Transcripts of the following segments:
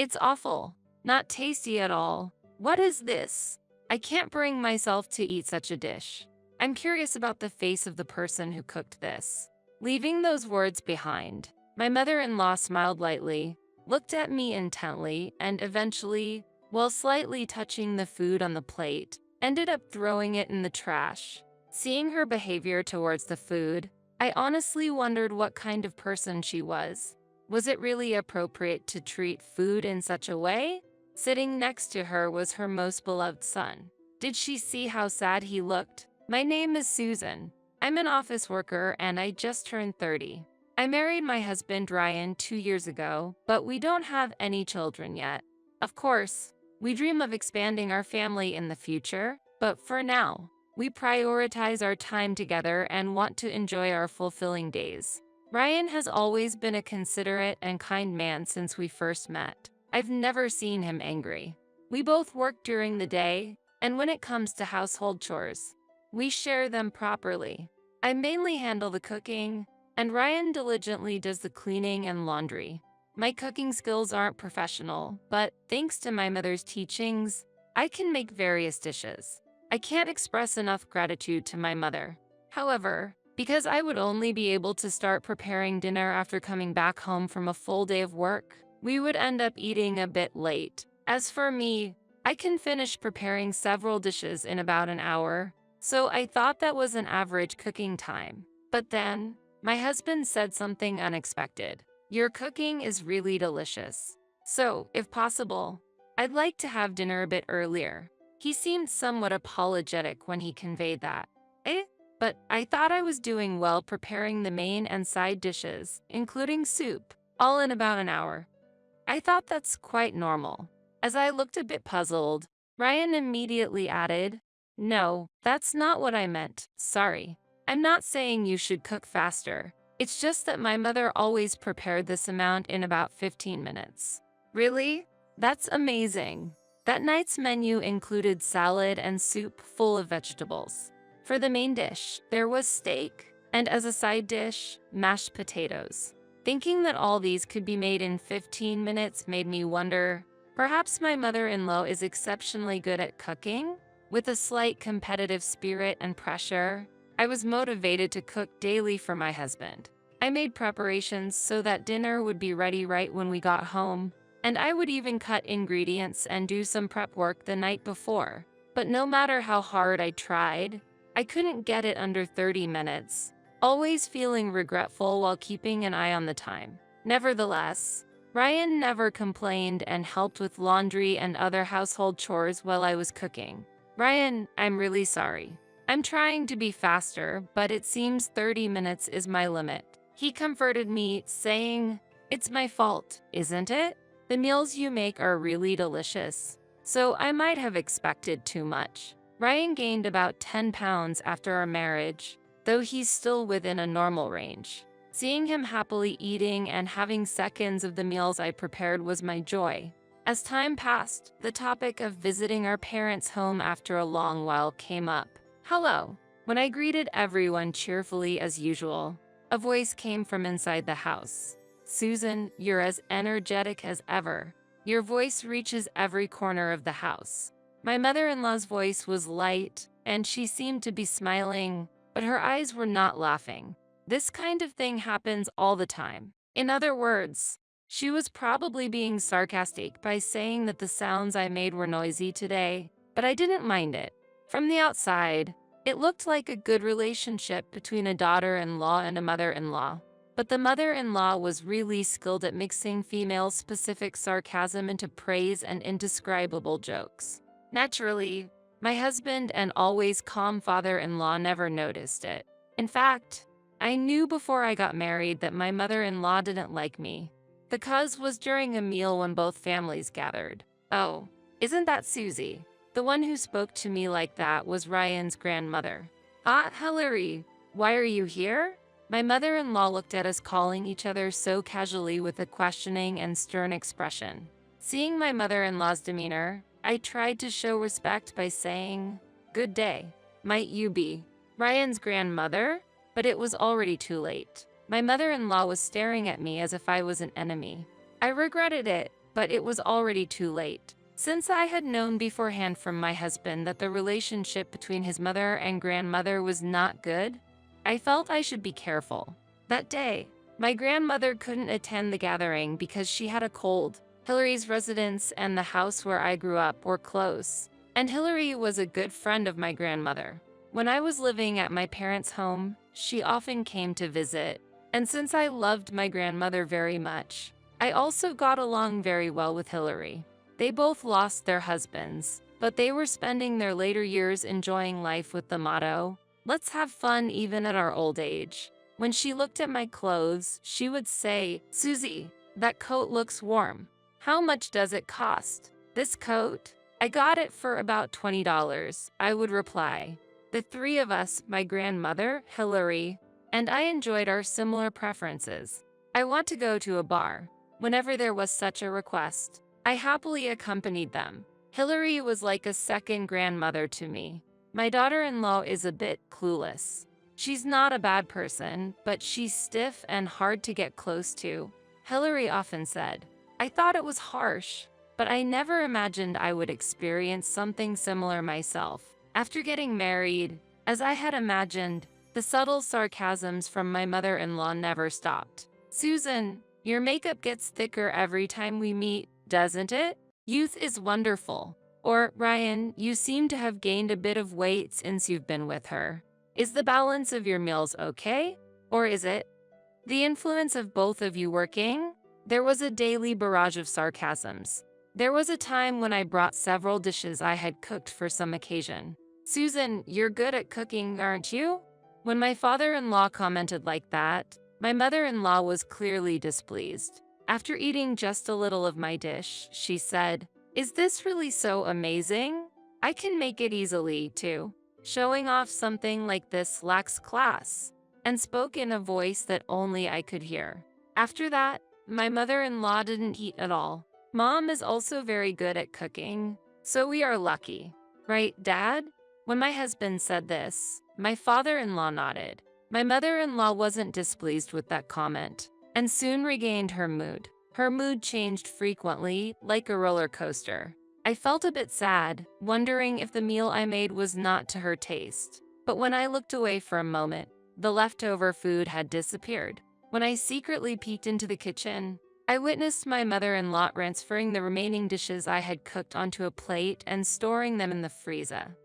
It's awful. Not tasty at all. What is this? I can't bring myself to eat such a dish. I'm curious about the face of the person who cooked this. Leaving those words behind, my mother-in-law smiled lightly, looked at me intently, and eventually, while slightly touching the food on the plate, ended up throwing it in the trash. Seeing her behavior towards the food, I honestly wondered what kind of person she was. Was it really appropriate to treat food in such a way? Sitting next to her was her most beloved son. Did she see how sad he looked? My name is Susan. I'm an office worker and I just turned 30. I married my husband Ryan 2 years ago, but we don't have any children yet. Of course, we dream of expanding our family in the future, but for now, we prioritize our time together and want to enjoy our fulfilling days. Ryan has always been a considerate and kind man since we first met. I've never seen him angry. We both work during the day, and when it comes to household chores, we share them properly. I mainly handle the cooking, and Ryan diligently does the cleaning and laundry. My cooking skills aren't professional, but thanks to my mother's teachings, I can make various dishes. I can't express enough gratitude to my mother. However, because I would only be able to start preparing dinner after coming back home from a full day of work, we would end up eating a bit late. As for me, I can finish preparing several dishes in about an hour, so I thought that was an average cooking time. But then, my husband said something unexpected. Your cooking is really delicious. So, if possible, I'd like to have dinner a bit earlier. He seemed somewhat apologetic when he conveyed that. But I thought I was doing well preparing the main and side dishes, including soup, all in about an hour. I thought that's quite normal. As I looked a bit puzzled, Ryan immediately added, "No, that's not what I meant, sorry. I'm not saying you should cook faster. It's just that my mother always prepared this amount in about 15 minutes. Really? That's amazing. That night's menu included salad and soup full of vegetables. For the main dish, there was steak, and as a side dish, mashed potatoes. Thinking that all these could be made in 15 minutes made me wonder, perhaps my mother-in-law is exceptionally good at cooking? With a slight competitive spirit and pressure, I was motivated to cook daily for my husband. I made preparations so that dinner would be ready right when we got home, and I would even cut ingredients and do some prep work the night before. But no matter how hard I tried, I couldn't get it under 30 minutes, always feeling regretful while keeping an eye on the time. Nevertheless, Ryan never complained and helped with laundry and other household chores while I was cooking. Ryan, I'm really sorry. I'm trying to be faster, but it seems 30 minutes is my limit. He comforted me, saying, "It's my fault, isn't it? The meals you make are really delicious, so I might have expected too much." Ryan gained about 10 pounds after our marriage, though he's still within a normal range. Seeing him happily eating and having seconds of the meals I prepared was my joy. As time passed, the topic of visiting our parents' home after a long while came up. "Hello." When I greeted everyone cheerfully as usual, a voice came from inside the house. "Susan, you're as energetic as ever. Your voice reaches every corner of the house." My mother-in-law's voice was light, and she seemed to be smiling, but her eyes were not laughing. This kind of thing happens all the time. In other words, she was probably being sarcastic by saying that the sounds I made were noisy today, but I didn't mind it. From the outside, it looked like a good relationship between a daughter-in-law and a mother-in-law. But the mother-in-law was really skilled at mixing female-specific sarcasm into praise and indescribable jokes. Naturally, my husband and always calm father-in-law never noticed it. In fact, I knew before I got married that my mother-in-law didn't like me. The cause was during a meal when both families gathered. "Oh, isn't that Susie?" The one who spoke to me like that was Ryan's grandmother. "Ah, Hilary, why are you here?" My mother-in-law looked at us calling each other so casually with a questioning and stern expression. Seeing my mother-in-law's demeanor, I tried to show respect by saying, "Good day. Might you be Ryan's grandmother?" But it was already too late. My mother-in-law was staring at me as if I was an enemy. I regretted it, but it was already too late. Since I had known beforehand from my husband that the relationship between his mother and grandmother was not good, I felt I should be careful. That day, my grandmother couldn't attend the gathering because she had a cold. Hillary's residence and the house where I grew up were close, and Hillary was a good friend of my grandmother. When I was living at my parents' home, she often came to visit, and since I loved my grandmother very much, I also got along very well with Hillary. They both lost their husbands, but they were spending their later years enjoying life with the motto, "Let's have fun even at our old age." When she looked at my clothes, she would say, "Susie, that coat looks warm. How much does it cost?" "This coat? I got it for about $20, I would reply. The three of us, my grandmother, Hillary, and I enjoyed our similar preferences. I want to go to a bar. Whenever there was such a request, I happily accompanied them. Hillary was like a second grandmother to me. My daughter-in-law is a bit clueless. She's not a bad person, but she's stiff and hard to get close to," Hillary often said. "I thought it was harsh, but I never imagined I would experience something similar myself. After getting married, as I had imagined, the subtle sarcasms from my mother-in-law never stopped. "Susan, your makeup gets thicker every time we meet, doesn't it? Youth is wonderful." Or, "Ryan, you seem to have gained a bit of weight since you've been with her. Is the balance of your meals okay? Or is it the influence of both of you working?" There was a daily barrage of sarcasms. There was a time when I brought several dishes I had cooked for some occasion. "Susan, you're good at cooking, aren't you?" When my father-in-law commented like that, my mother-in-law was clearly displeased. After eating just a little of my dish, she said, "Is this really so amazing? I can make it easily, too." Showing off something like this lacks class, and spoke in a voice that only I could hear. After that, my mother-in-law didn't eat at all. Mom is also very good at cooking, so we are lucky. Right, Dad? When my husband said this, my father-in-law nodded. My mother-in-law wasn't displeased with that comment, and soon regained her mood. Her mood changed frequently, like a roller coaster. I felt a bit sad, wondering if the meal I made was not to her taste. But when I looked away for a moment, the leftover food had disappeared. When I secretly peeked into the kitchen, I witnessed my mother-in-law transferring the remaining dishes I had cooked onto a plate and storing them in the freezer.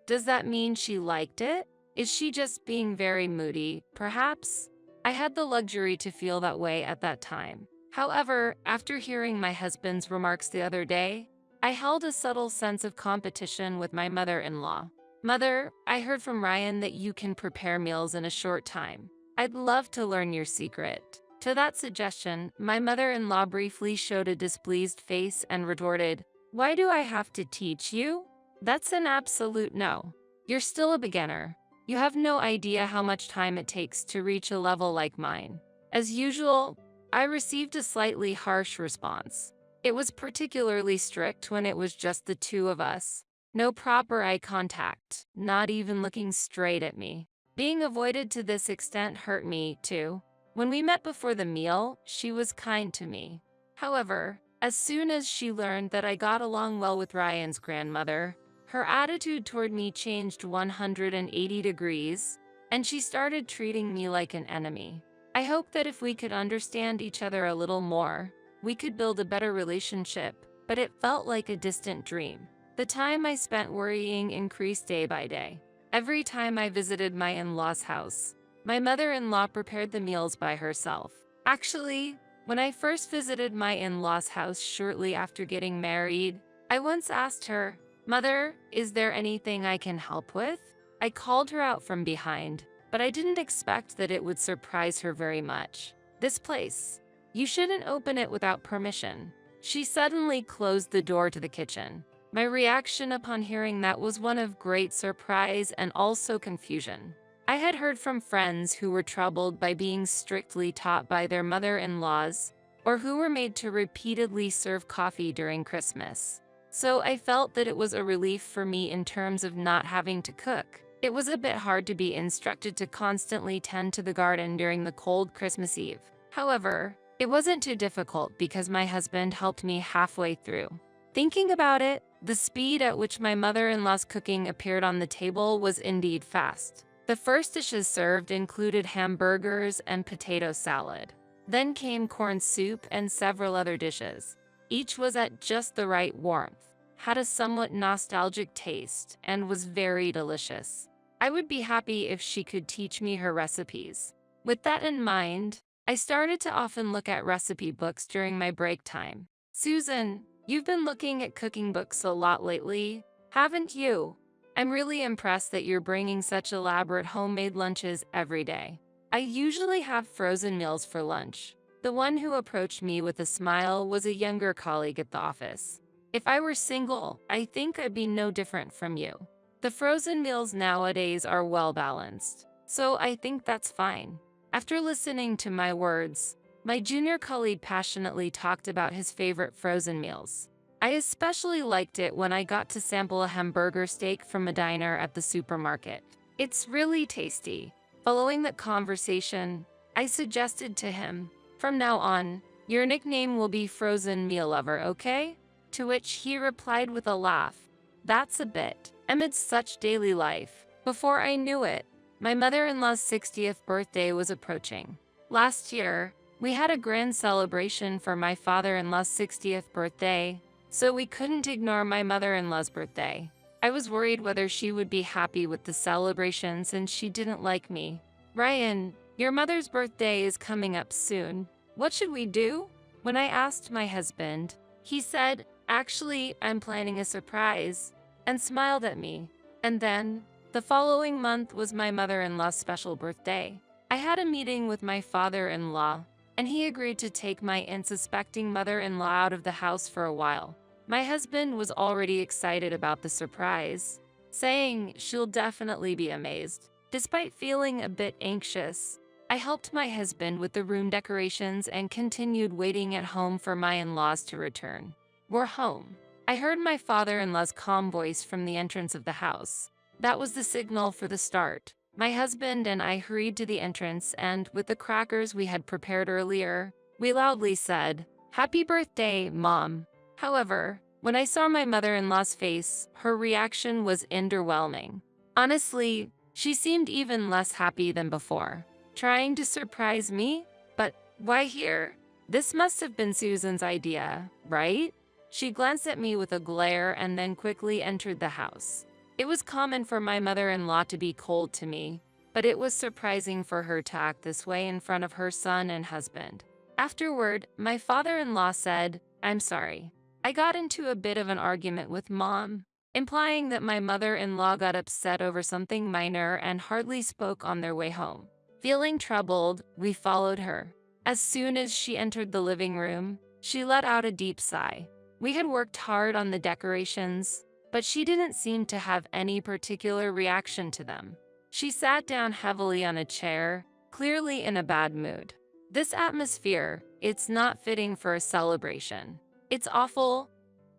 Does that mean she liked it? Is she just being very moody, perhaps? I had the luxury to feel that way at that time. However, after hearing my husband's remarks the other day, I held a subtle sense of competition with my mother-in-law. "Mother, I heard from Ryan that you can prepare meals in a short time. I'd love to learn your secret." To that suggestion, my mother-in-law briefly showed a displeased face and retorted, "Why do I have to teach you? That's an absolute no. You're still a beginner. You have no idea how much time it takes to reach a level like mine." As usual, I received a slightly harsh response. It was particularly strict when it was just the two of us. No proper eye contact, not even looking straight at me. Being avoided to this extent hurt me, too. When we met before the meal, she was kind to me. However, as soon as she learned that I got along well with Ryan's grandmother, her attitude toward me changed 180 degrees, and she started treating me like an enemy. I hoped that if we could understand each other a little more, we could build a better relationship, but it felt like a distant dream. The time I spent worrying increased day by day. Every time I visited my in-laws' house, my mother-in-law prepared the meals by herself. Actually, when I first visited my in-laws' house shortly after getting married, I once asked her, "Mother, is there anything I can help with?" I called her out from behind, but I didn't expect that it would surprise her very much. "This place. You shouldn't open it without permission." She suddenly closed the door to the kitchen. My reaction upon hearing that was one of great surprise and also confusion. I had heard from friends who were troubled by being strictly taught by their mother-in-laws, or who were made to repeatedly serve coffee during Christmas. So I felt that it was a relief for me in terms of not having to cook. It was a bit hard to be instructed to constantly tend to the garden during the cold Christmas Eve. However, It wasn't too difficult because my husband helped me halfway through. Thinking about it, the speed at which my mother-in-law's cooking appeared on the table was indeed fast. The first dishes served included hamburgers and potato salad. Then came corn soup and several other dishes. Each was at just the right warmth, had a somewhat nostalgic taste, and was very delicious. I would be happy if she could teach me her recipes. With that in mind, I started to often look at recipe books during my break time. Susan, you've been looking at cooking books a lot lately, haven't you? I'm really impressed that you're bringing such elaborate homemade lunches every day. I usually have frozen meals for lunch. The one who approached me with a smile was a younger colleague at the office. If I were single, I think I'd be no different from you. The frozen meals nowadays are well balanced, so I think that's fine. After listening to my words, my junior colleague passionately talked about his favorite frozen meals. I especially liked it when I got to sample a hamburger steak from a diner at the supermarket. It's really tasty. Following that conversation, I suggested to him, "From now on, your nickname will be Frozen Meal Lover, okay?" To which he replied with a laugh, "That's a bit." Amidst such daily life, before I knew it, my mother-in-law's 60th birthday was approaching. Last year, we had a grand celebration for my father-in-law's 60th birthday, so we couldn't ignore my mother-in-law's birthday. I was worried whether she would be happy with the celebration since she didn't like me. "Ryan, your mother's birthday is coming up soon. What should we do?" When I asked my husband, he said, "Actually, I'm planning a surprise," and smiled at me. And then, the following month was my mother-in-law's special birthday. I had a meeting with my father-in-law, and he agreed to take my unsuspecting mother-in-law out of the house for a while. My husband was already excited about the surprise, saying she'll definitely be amazed. Despite feeling a bit anxious, I helped my husband with the room decorations and continued waiting at home for my in-laws to return. We're home. I heard my father-in-law's calm voice from the entrance of the house. That was the signal for the start. My husband and I hurried to the entrance and, with the crackers we had prepared earlier, we loudly said, "Happy birthday, Mom." However, when I saw my mother-in-law's face, her reaction was underwhelming. Honestly, she seemed even less happy than before. Trying to surprise me? But why here? This must have been Susan's idea, right? She glanced at me with a glare and then quickly entered the house. It was common for my mother-in-law to be cold to me, but it was surprising for her to act this way in front of her son and husband. Afterward, my father-in-law said, "I'm sorry. I got into a bit of an argument with Mom," implying that my mother-in-law got upset over something minor and hardly spoke on their way home. Feeling troubled, we followed her. As soon as she entered the living room, she let out a deep sigh. We had worked hard on the decorations, but she didn't seem to have any particular reaction to them. She sat down heavily on a chair, clearly in a bad mood. This atmosphere, it's not fitting for a celebration. It's awful.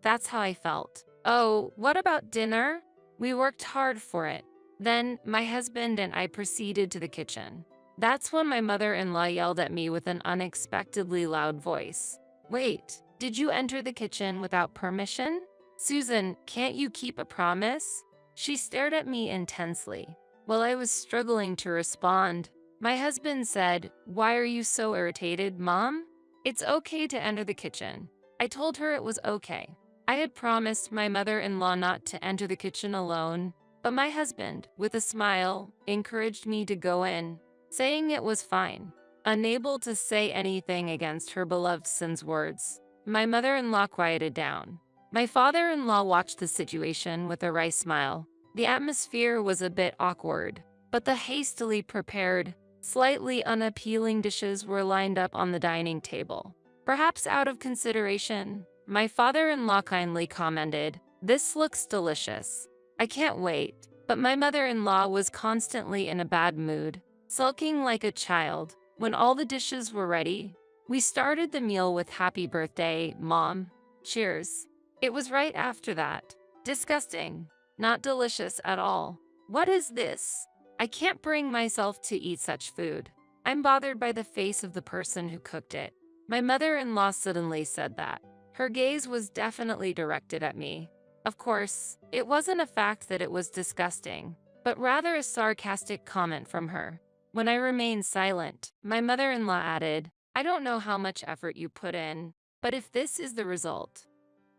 That's how I felt. "Oh, what about dinner? We worked hard for it." Then my husband and I proceeded to the kitchen. That's when my mother-in-law yelled at me with an unexpectedly loud voice. "Wait, did you enter the kitchen without permission? Susan, can't you keep a promise?" She stared at me intensely. While I was struggling to respond, my husband said, "Why are you so irritated, Mom? It's okay to enter the kitchen." I told her it was okay. I had promised my mother-in-law not to enter the kitchen alone, but my husband, with a smile, encouraged me to go in, saying it was fine. Unable to say anything against her beloved son's words, my mother-in-law quieted down. My father-in-law watched the situation with a wry smile. The atmosphere was a bit awkward, but the hastily prepared, slightly unappealing dishes were lined up on the dining table. Perhaps out of consideration, my father-in-law kindly commented, "This looks delicious. I can't wait." But my mother-in-law was constantly in a bad mood, sulking like a child. When all the dishes were ready, we started the meal with "Happy birthday, Mom. Cheers." It was right after that. Disgusting. Not delicious at all. What is this? I can't bring myself to eat such food. I'm bothered by the face of the person who cooked it. My mother-in-law suddenly said that. Her gaze was definitely directed at me. Of course, it wasn't a fact that it was disgusting, but rather a sarcastic comment from her. When I remained silent, my mother-in-law added, I don't know how much effort you put in, but if this is the result,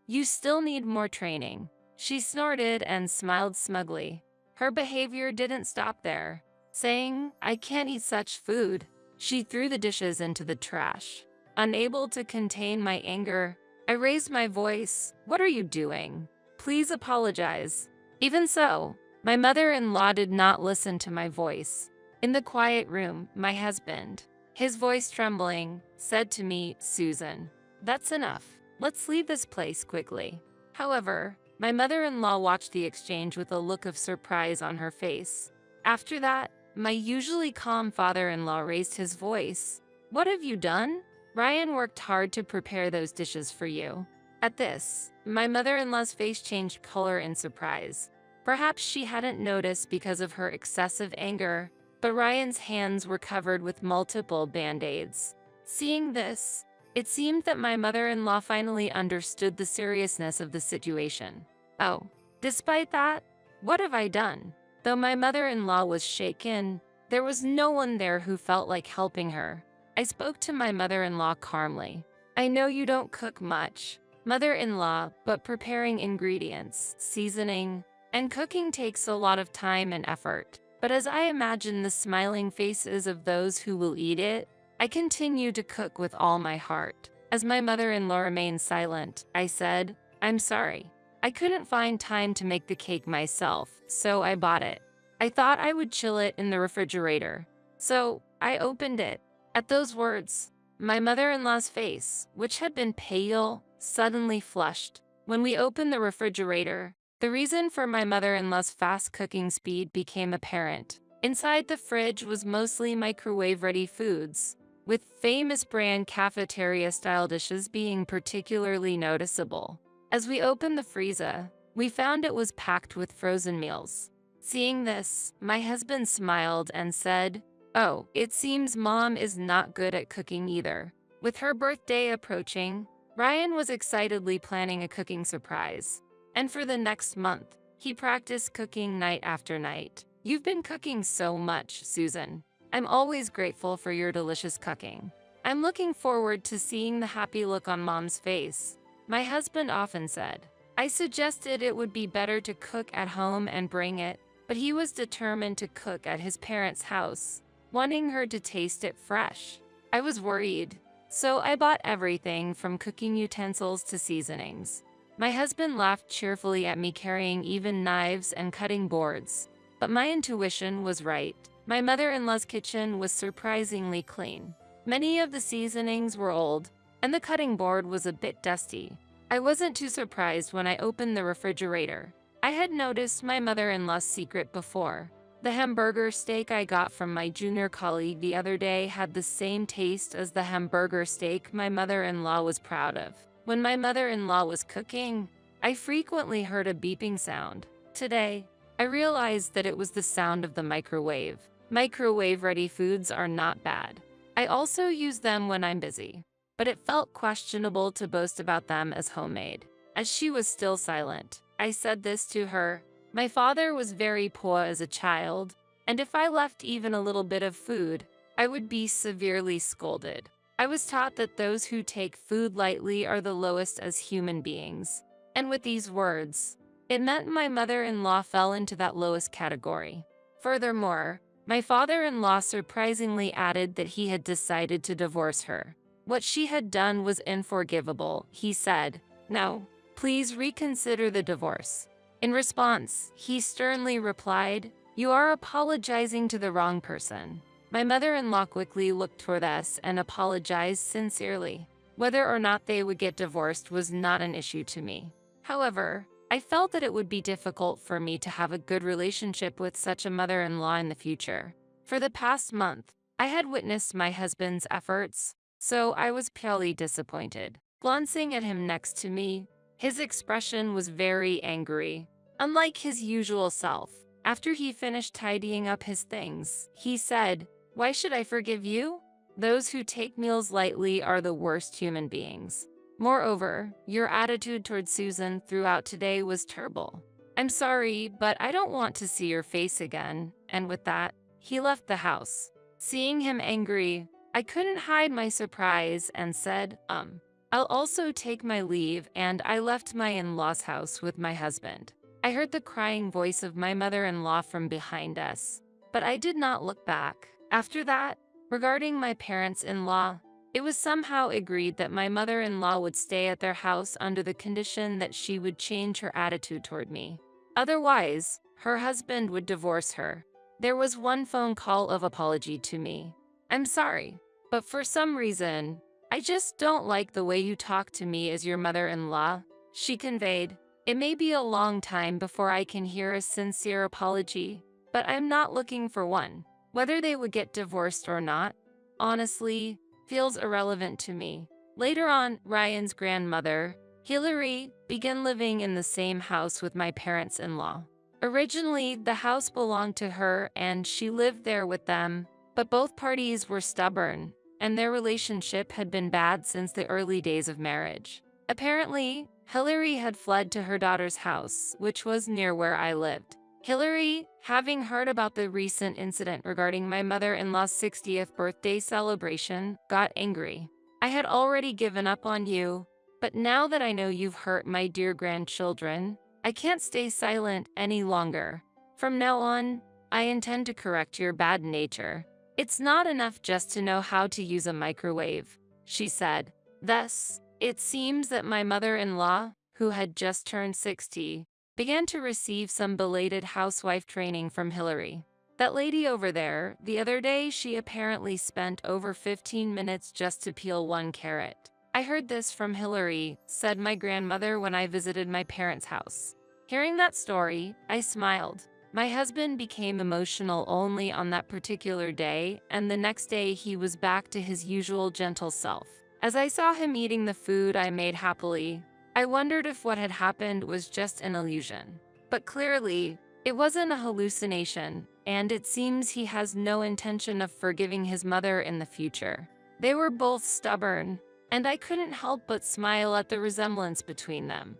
you still need more training. She snorted and smiled smugly. Her behavior didn't stop there. Saying, I can't eat such food, she threw the dishes into the trash. Unable to contain my anger, I raised my voice. What are you doing? Please apologize. Even so, my mother-in-law did not listen to my voice. In the quiet room, my husband, his voice trembling, said to me, Susan, that's enough. Let's leave this place quickly. However, my mother-in-law watched the exchange with a look of surprise on her face. After that, my usually calm father-in-law raised his voice. What have you done? Ryan worked hard to prepare those dishes for you. At this, my mother-in-law's face changed color in surprise. Perhaps she hadn't noticed because of her excessive anger, but Ryan's hands were covered with multiple band-aids. Seeing this, it seemed that my mother-in-law finally understood the seriousness of the situation. Oh, despite that, what have I done? Though my mother-in-law was shaken, there was no one there who felt like helping her. I spoke to my mother-in-law calmly. I know you don't cook much, mother-in-law, but preparing ingredients, seasoning, and cooking takes a lot of time and effort. But as I imagine the smiling faces of those who will eat it, I continue to cook with all my heart. As my mother-in-law remained silent, I said, I'm sorry. I couldn't find time to make the cake myself, so I bought it. I thought I would chill it in the refrigerator. So, I opened it. At those words, my mother-in-law's face, which had been pale, suddenly flushed. When we opened the refrigerator, the reason for my mother-in-law's fast cooking speed became apparent. Inside the fridge was mostly microwave-ready foods, with famous brand cafeteria-style dishes being particularly noticeable. As we opened the freezer, we found it was packed with frozen meals. Seeing this, my husband smiled and said, Oh, it seems Mom is not good at cooking either. With her birthday approaching, Ryan was excitedly planning a cooking surprise. And for the next month, he practiced cooking night after night. You've been cooking so much, Susan. I'm always grateful for your delicious cooking. I'm looking forward to seeing the happy look on Mom's face. My husband often said, I suggested it would be better to cook at home and bring it, but he was determined to cook at his parents' house, wanting her to taste it fresh. I was worried, so I bought everything from cooking utensils to seasonings. My husband laughed cheerfully at me carrying even knives and cutting boards, but my intuition was right. My mother-in-law's kitchen was surprisingly clean. Many of the seasonings were old, and the cutting board was a bit dusty. I wasn't too surprised when I opened the refrigerator. I had noticed my mother-in-law's secret before. The hamburger steak I got from my junior colleague the other day had the same taste as the hamburger steak my mother-in-law was proud of. When my mother-in-law was cooking, I frequently heard a beeping sound. Today, I realized that it was the sound of the microwave. Microwave-ready foods are not bad. I also use them when I'm busy, but it felt questionable to boast about them as homemade. As she was still silent, I said this to her. My father was very poor as a child, and if I left even a little bit of food, I would be severely scolded. I was taught that those who take food lightly are the lowest as human beings. And with these words, it meant my mother-in-law fell into that lowest category. Furthermore, my father-in-law surprisingly added that he had decided to divorce her. What she had done was unforgivable, he said. No, please reconsider the divorce. In response, he sternly replied, You are apologizing to the wrong person. My mother-in-law quickly looked toward us and apologized sincerely. Whether or not they would get divorced was not an issue to me. However, I felt that it would be difficult for me to have a good relationship with such a mother-in-law in the future. For the past month, I had witnessed my husband's efforts, so I was purely disappointed. Glancing at him next to me, his expression was very angry. Unlike his usual self, after he finished tidying up his things, he said, Why should I forgive you? Those who take meals lightly are the worst human beings. Moreover, your attitude towards Susan throughout today was terrible. I'm sorry, but I don't want to see your face again." And with that, he left the house. Seeing him angry, I couldn't hide my surprise and said, I'll also take my leave, and I left my in-laws' house with my husband. I heard the crying voice of my mother-in-law from behind us, but I did not look back. After that, regarding my parents-in-law, it was somehow agreed that my mother-in-law would stay at their house under the condition that she would change her attitude toward me. Otherwise, her husband would divorce her. There was one phone call of apology to me. "I'm sorry, but for some reason, I just don't like the way you talk to me as your mother-in-law," she conveyed. "It may be a long time before I can hear a sincere apology, but I'm not looking for one. Whether they would get divorced or not, honestly, feels irrelevant to me." Later on, Ryan's grandmother, Hillary, began living in the same house with my parents-in-law. Originally, the house belonged to her and she lived there with them, but both parties were stubborn, and their relationship had been bad since the early days of marriage. Apparently, Hillary had fled to her daughter's house, which was near where I lived. Hillary, having heard about the recent incident regarding my mother-in-law's 60th birthday celebration, got angry. "I had already given up on you, but now that I know you've hurt my dear grandchildren, I can't stay silent any longer. From now on, I intend to correct your bad nature. It's not enough just to know how to use a microwave," she said. Thus, it seems that my mother-in-law, who had just turned 60, began to receive some belated housewife training from Hillary. That lady over there, the other day she apparently spent over 15 minutes just to peel one carrot. "I heard this from Hillary," said my grandmother when I visited my parents' house. Hearing that story, I smiled. My husband became emotional only on that particular day, and the next day he was back to his usual gentle self. As I saw him eating the food I made happily, I wondered if what had happened was just an illusion. But clearly, it wasn't a hallucination, and it seems he has no intention of forgiving his mother in the future. They were both stubborn, and I couldn't help but smile at the resemblance between them.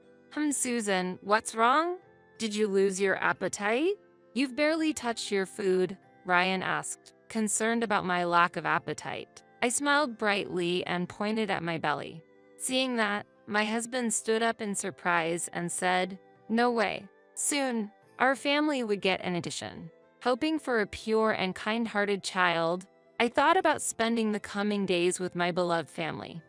Susan, what's wrong? Did you lose your appetite?" "You've barely touched your food," Ryan asked, concerned about my lack of appetite. I smiled brightly and pointed at my belly. Seeing that, my husband stood up in surprise and said, "No way." Soon, our family would get an addition. Hoping for a pure and kind-hearted child, I thought about spending the coming days with my beloved family.